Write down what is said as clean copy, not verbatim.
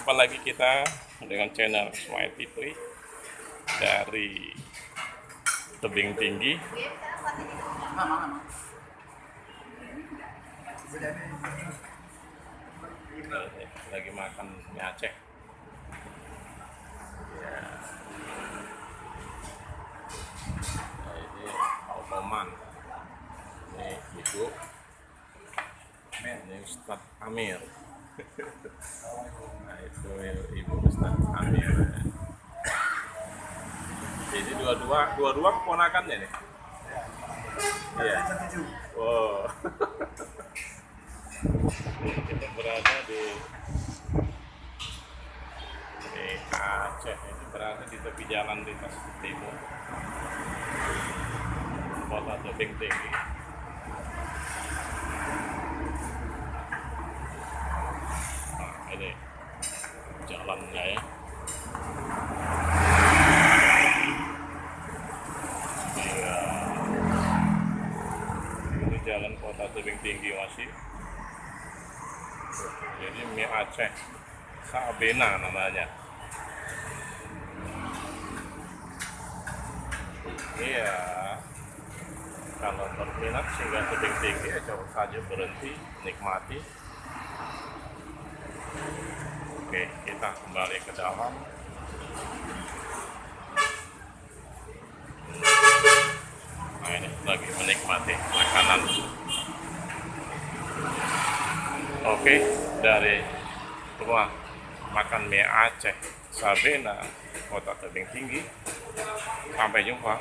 Jumpa lagi kita dengan channel Smile Fitri dari Tebing Tinggi. Lagi makan mie Aceh. Ya. Nah, ini Pak Otoman, ini Ibu, ini Ustadz Amir. Nah, itu Ibu Ustadz Amir. Jadi dua-dua keponakannya nih. Iya. Wow. Kita berada di Aceh. Ini berada di tepi jalan lintas timur, kota Tebing Tinggi. Nah, ini jalannya ya. Iya. Ini jalan kota Tebing Tinggi masih. Jadi mie Aceh Sabena namanya. Iya, kalau berminat singgah Tebing Tinggi ya coba saja berhenti nikmati. Oke, kita kembali ke dalam. Nah, ini lagi menikmati makanan. Oke, dari rumah makan mie Aceh Sabena, kota Tebing Tinggi. Sampai jumpa